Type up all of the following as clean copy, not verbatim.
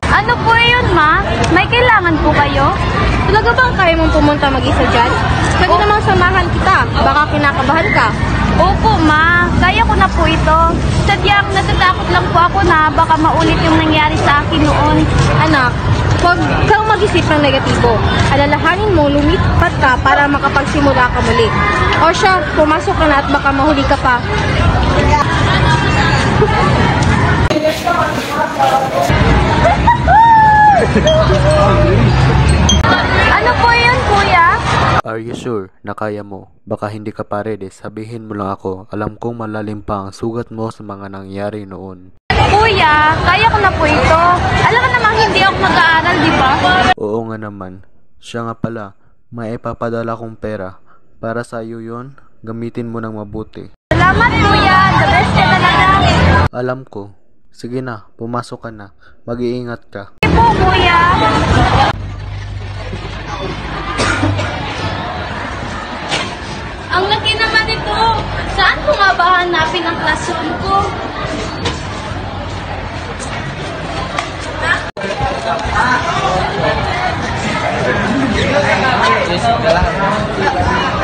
Ano po yun, ma? May kailangan po kayo? Talaga bang kaya mong pumunta mag-isa dyan? Pwede namang samahan kita. Baka kinakabahan ka. Opo, ma. Kaya ko na po ito. Sadyang natatakot lang po ako na baka maulit yung nangyari sa akin noon. Anak, huwag kang mag-isip ng negatibo. Alalahanin mo, lumipat ka para makapagsimula ka muli. O siya, pumasok ka na at baka mahuli ka pa. Ano po yun, kuya? Are you sure na kaya mo? Baka hindi ka pa ready, sabihin mo lang ako. Alam kong malalim pa ang sugat mo sa mga nangyari noon. Kuya, kaya ko na po ito. Alam mo namang hindi ako mag-aaral, di ba? Oo nga naman. Siya nga pala, may ipapadala kong pera. Para sa iyo yon, gamitin mo ng mabuti. Salamat, kuya. The best ka talaga. Alam ko. Sige na, pumasok ka na. Mag-iingat ka. Sige po, kuya. Ang laki naman ito. Saan ko nga ba hanapin ang classroom ko?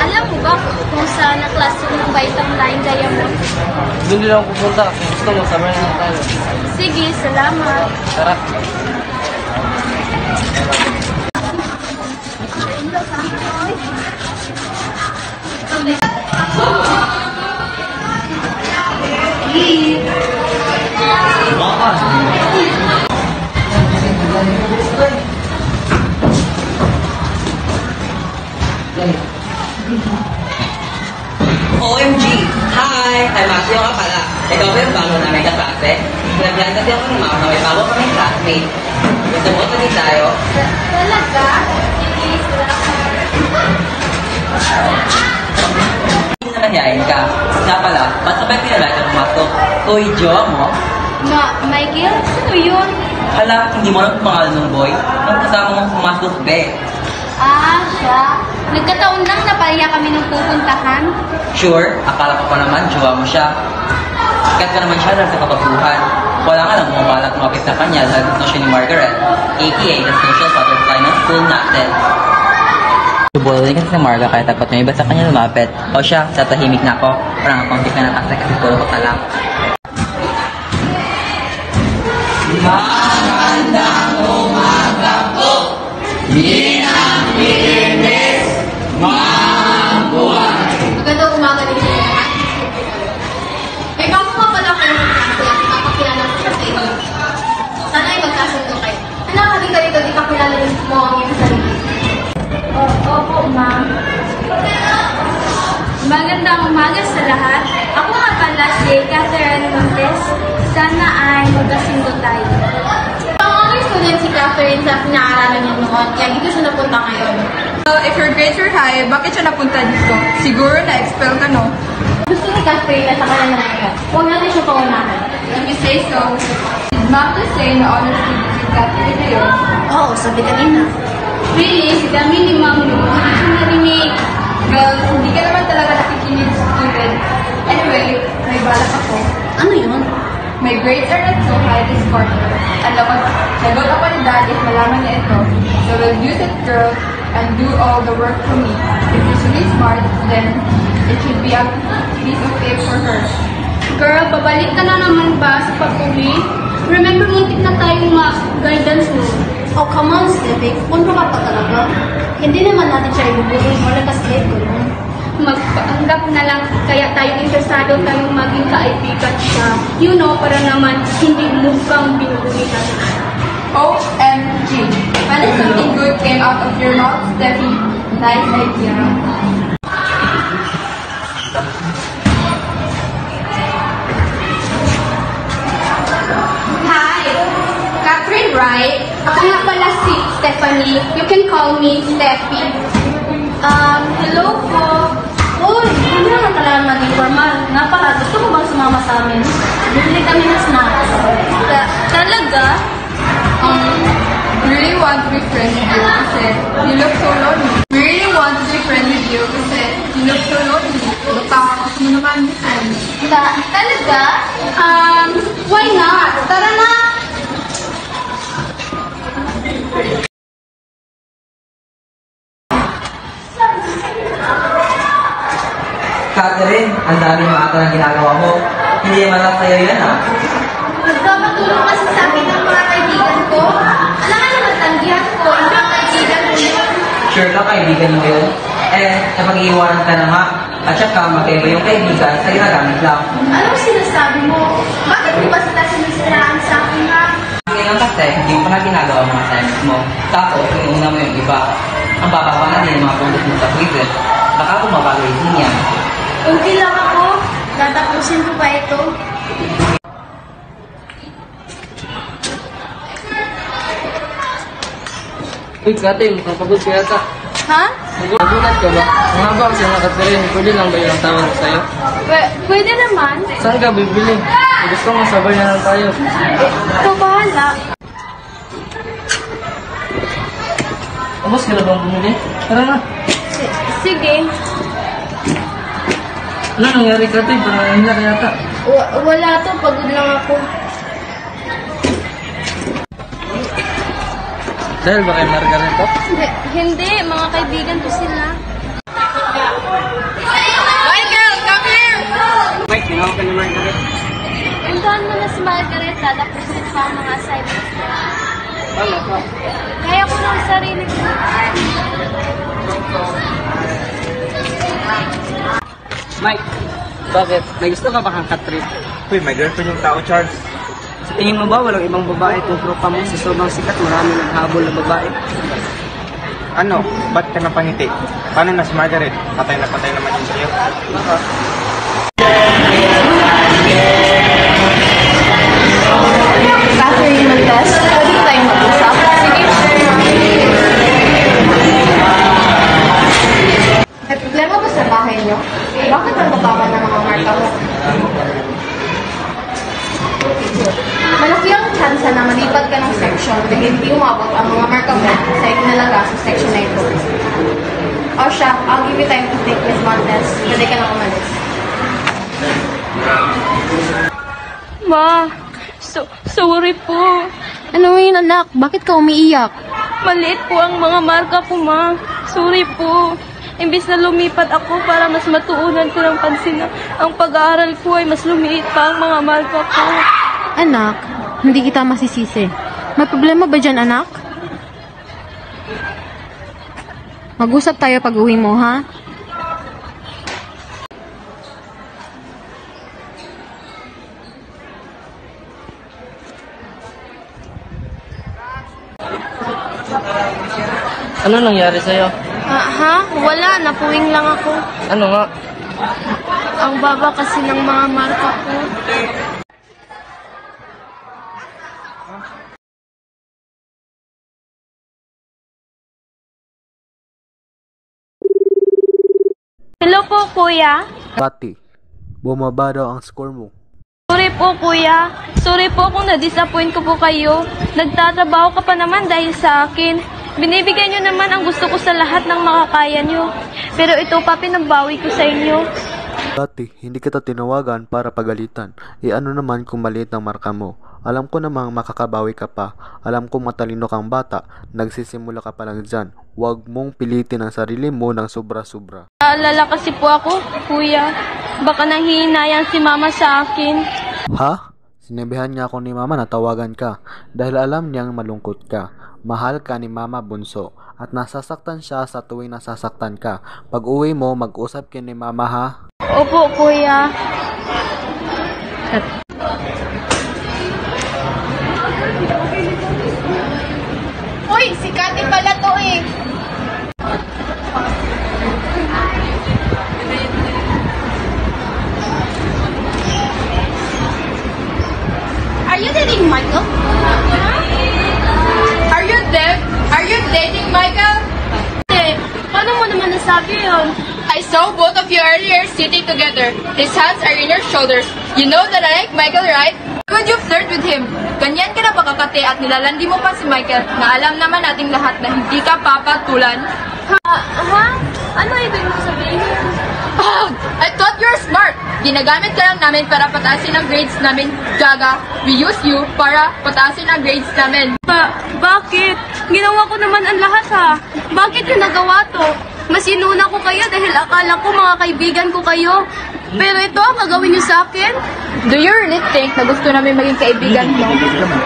Alam mo ba kung saan ang classroom ng Vitamin Line Diamond? Doon din ako pupunta. Kung gusto mo, sabay na tayo. Sige, salamat. Tara. OMG! Hi! I'm Matthew nga pala. Ikaw ba yung bago namin kaklase? Pinaglan kasi ako ng mama na may bago kaming classmate. Gusto mo tagin tayo? Talaga? Sige, salamat. Hindi na mahihayin ka. Nga pala, ba't sabay pinalay ka pumasok? Uy, jowa mo? Michael? Sino yun? Hala, hindi mo lang pangalan ng boy? Nung kasama mong pumasok, be. Ah, siya. Nagkataon lang na pahiya kami nung pupuntahan. Sure, akala ko pa naman, jowa mo siya. Sikat ka naman siya dahil sa kapagbuhan. Wala nga lang bumabalak mapit sa kanya dahil gusto siya ni Margaret, aka the social butterfly ng school natin. Subulin kasi si Marga kaya dapat may iba sa kanya lumapit. O siya, tatahimik na ako. Parang akong di ka nataksa kasi puro ko talak. Magandang umaga po! Ginang Pilinis! Mabuhay! Magandang umaga din sa lahat. May bago nga pala kayo ng klase at ipapakilala ko siya sa inyo. Sana ay magkasundo kayo. Anak, halika dito, ipakilala mo ang iyong sarili. Opo, ma'am. Magandang umaga sa lahat. Ako nga pala si Catherine Montes. Sana ay magkasundo tayo. Ang honor student si Catherine sa pinakaralan niya noon, kaya dito siya napunta ngayon. So, if your grades are high, bakit siya napunta dito? Siguro na-expel ka, no? Gusto ni Catherine na sa kanya na ngayon. Huwag natin siya paunahan. If you say so, did Ma'am to say na honor student si Catherine na yun? Oo, sabi kanina. Really? Si dami ni Ma'am Lu. Hindi ko narinig. Well, hindi ka naman talaga nakikinig sa student. Anyway, may balak ako. Ano yun? My grades are not so high this quarter. Alam mo, sagot ako ni Dad if malaman niya ito. So we'll use it, girl, and do all the work for me. If you're really smart, then it should be a piece of cake for her. Girl, babalik ka na naman ba sa pag-uwi? Remember, muntik na tayong ma-guidance mo. Oh, come on, Stevie. Punto ka pa talaga. Hindi naman natin siya ibubulin o nakaslave ko nun. Magpaanggap na lang kaya tayo interesado tayong maging kaibigan siya. You know, para naman hindi mukhang binubuli natin. OMG! When something good came out of your mouth, Steffi, nice idea. Hi! Catherine, right? Ako nga pala si Stephanie. You can call me Steffi. Hello po. Uy, hindi naman talaga maging formal. Nga pala, gusto mo bang sumama sa amin? Bibili kami ng snacks. Talaga? Really want to be friends with you kasi you look so lonely. Really want to be friends with you kasi you look so lonely. Baka gusto mo naman friends. Talaga? Why not? Tara na! Catherine, ang dami mga ata ng ginagawa mo. Hindi naman lang sa'yo yan, ha? Nagpapatulong kasi sa akin ng mga kaibigan ko. Alam ka naman, tanggihan ko, ang mga kaibigan ko. Sure ka, kaibigan mo yun? Napag-iiwanan ka na nga. At saka, magkaiba yung kaibigan sa ginagamit lang. Anong sinasabi mo? Bakit mo ba sila sinisiraan sa akin, ha? Ngayon lang kasi, hindi mo pa na ginagawa mga assignments mo. Tapos, inuuna mo yung iba. Ang bababa na din ng mga puntos mo sa quizzes. Baka bumabago yung yan. Okay lang ako. Tatapusin ko pa ito. Uy, Kate, mukhang pagod ka yata. Ha? Nagulat ka ba? Ang haba kasi ng Catherine, pwede lang ba yung tawag ko sa'yo? Pwede naman. Saan ka bibili? Gusto mo sabay na lang tayo. Ikaw bahala. Tapos ka na bang bumili? Tara na. Sige. Ano nangyari, Kate? Parang nangyari ka yata. Wala to, pagod lang ako. Dahil ba kay Margaret to? Hindi, mga kaibigan ko sila. Michael, come here! Mike, tinawag ka ni Margaret. Puntahan mo na si Margaret, tatapusin pa ang mga assignments niya. Ano ka? Kaya ko ng sarili ko. Mike, bakit? May gusto ka ba kang Catherine? Uy, may girlfriend yung tao, Charles. Sa tingin mo ba walang ibang babae kung tropa mo sa sobrang sikat marami naghabol na babae? Ano? Ba't ka napangiti? Paano na si Margaret? Patay na patay naman yun sa'yo. Baka. Catherine Montes, pwede ba tayong mag-usap? Sige. May problema ba sa bahay niyo? Bakit ang bababa ng mga marka mo? Malaki ang chance na malipat ka ng section dahil hindi umabot ang mga marka mo sa itinalaga sa section na ito. O siya, I'll give you time to take Miss Montes. Pwede ka na umalis. Ma, sorry po. Ano yun, anak? Bakit ka umiiyak? Maliit po ang mga marka ko, ma. Sorry po. Imbis na lumipat ako para mas matuunan ko ng pansin na ang pag-aaral ko ay mas lumiit pa ang mga marka ko. Anak, hindi kita masisisi. May problema ba dyan, anak? Mag-usap tayo pag uwi mo, ha? Ano nangyari sa'yo? Wala. Napuwing lang ako. Ano nga? Ang baba kasi ng mga marka ko. Hello po, kuya. Kati, bumaba daw ang score mo. Sorry po, kuya. Sorry po kung na-disappoint ko po kayo. Nagtatrabaho ka pa naman dahil sa akin. Binibigyan nyo naman ang gusto ko sa lahat ng makakaya nyo. Pero ito pa pinagbawi ko sa inyo. Kati, hindi kita tinawagan para pagalitan. Ano naman kung maliit ang marka mo? Alam ko namang makakabawi ka pa. Alam kong matalino kang bata. Nagsisimula ka pa lang dyan. Huwag mong pilitin ang sarili mo ng sobra-sobra. Naalala kasi po ako, kuya. Baka nanghihinayang si mama sa akin. Ha? Sinabihan niya ako ni mama na tawagan ka dahil alam niyang malungkot ka. Mahal ka ni mama bunso at nasasaktan siya sa tuwing nasasaktan ka. Pag uwi mo, mag-usap ka ni mama, ha? Opo, kuya. Uy, si Kati pala to eh. Are you dating Michael? Are you dating Michael? Paano mo naman nasabi yun? I saw both of you earlier sitting together. His hands are in your shoulders. You know that I like Michael, right? Why would you flirt with him? Ganyan ka na ba kakate at nilalandi mo pa si Michael na alam naman nating lahat na hindi ka papatulan? Ha? Ano ibig mo sabihin? Oh, I thought you were smart. Ginagamit ka lang namin para pataasin ang grades namin, Gaga. We use you para pataasin ang grades namin. Bakit? Ginawa ko naman ang lahat ha. Bakit yung nagawa to? Mas inuna ko kayo dahil akala ko mga kaibigan ko kayo. Pero ito ang gagawin niyo sa akin? Do you really think na gusto namin maging kaibigan mo?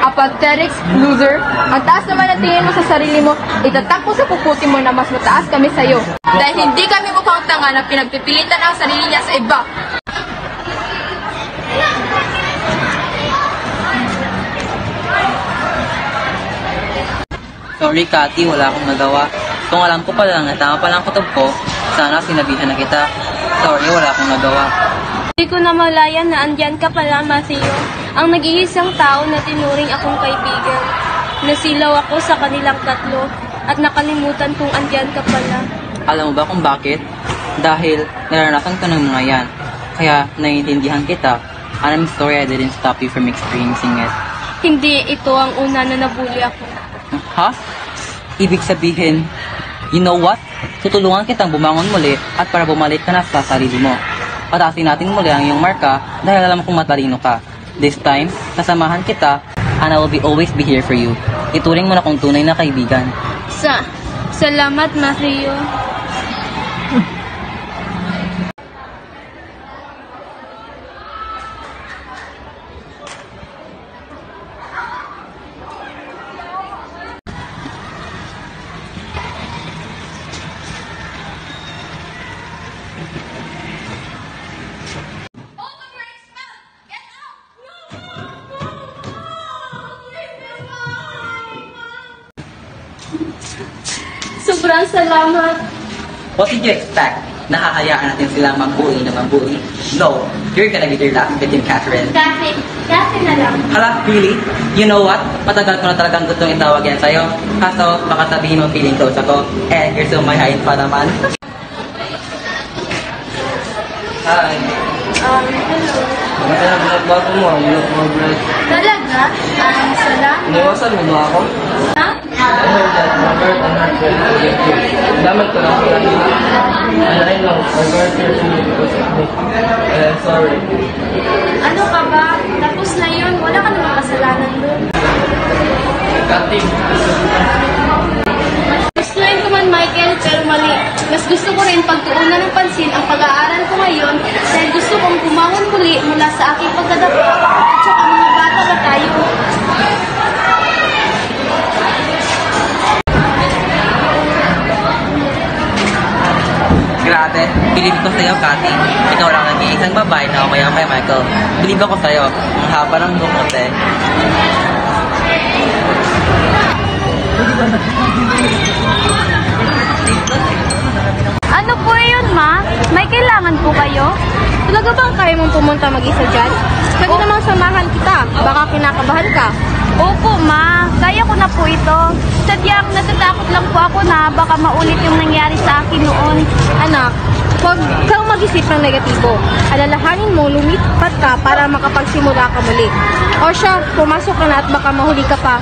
A pathetic loser. Ang taas naman ang tingin mo sa sarili mo, itatak mo sa puputi mo na mas mataas kami sa'yo. Dahil hindi kami mukhang tanga na pinagpipilitan ang sarili niya sa iba. Sorry, Cathy, wala akong nagawa. Kung alam ko pa lang na tama pa lang kutob ko, sana sinabihan na kita. Sorry, wala akong nagawa. Hindi ko na malayan na andyan ka pala, Matthew. Ang nag-iisang tao na tinuring akong kaibigan. Nasilaw ako sa kanilang tatlo at nakalimutan kong andyan ka pala. Alam mo ba kung bakit? Dahil naranasan ko ng mga yan. Kaya naiintindihan kita. And I'm sorry I didn't stop you from experiencing it. Hindi ito ang una na nabuli ako. Ha? Ibig sabihin, you know what? Tutulungan kitang bumangon muli at para bumalik ka na sa sarili mo. Patasin natin muli ang iyong marka dahil alam kong matalino ka. This time, kasamahan kita and I will always be here for you. Ituring mo na kong tunay na kaibigan. Salamat, Matthew. Sobrang salamat. What did you expect? Nakakayaan natin silang mambuli na mambuli? No, you're gonna be their last victim, Catherine. Kasi na lang. Hala, really? You know what? Matagal ko na talagang gustong itawag yan sa'yo. Kaso, baka sabihin mo feeling close ako. And you're so my height pa naman. Hi. Hello. Maganda na bago mo, ang bulok mo, Brad. Talaga? Salamat. Iniwasan mo ba ako? Ha? I heard that my heart and heart were to get you. Damat ko lang sila nila. And I know, my heart hurts me because of me. And I'm sorry. Ano ka ba? Tapos na yun. Wala ka namang kasalanan doon. Cathy, Gustuin ko man, Michael, pero mali. Mas gusto ko rin pagtuunan ng pansin ang pag-aaral ko ngayon dahil gusto kong bumangon muli mula sa aking pagkadapa at saka mga bata ba tayo. Grabe, bilib ko sa'yo, Cathy. Ikaw lang nag-iisang babae na umayaw kay Michael. Bilib ako sa'yo. Ang haba ng bukot eh. Ano po yun, Ma? May kailangan po kayo? Talaga bang kaya mong pumunta mag-isa dyan? Pwede namang samahan kita. Baka kinakabahan ka. Opo, Ma. Kaya ko na po ito. Sadyang natatakot lang po ako na baka maulit yung nangyari sa akin noon. Anak, huwag kang mag-isip ng negatibo. Alalahanin mo, lumipat ka para makapagsimula ka muli. O siya, pumasok ka na at baka mahuli ka pa.